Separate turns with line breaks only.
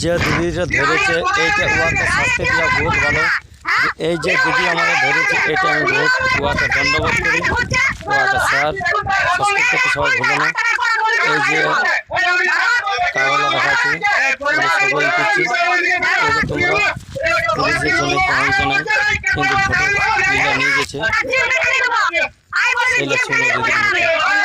যে দিদিটা ধরেছে এইটা উহাকে শাস্তি দেওয়া বহুত ভালো। এই যে দিদি আমাকে ধরেছে এটা আমি বহুত উহাকে দণ্ডবোধ করি। উহাকে স্যার সংস্কৃতি সবাই ভুলে না। এই যে কাগলা দেখাচ্ছি সবাই করছি তোমরা পুলিশের জন্য পৌঁছে নাই, কিন্তু ভোটার নিয়ে গেছে এই লক্ষ্মী দিদির মতো।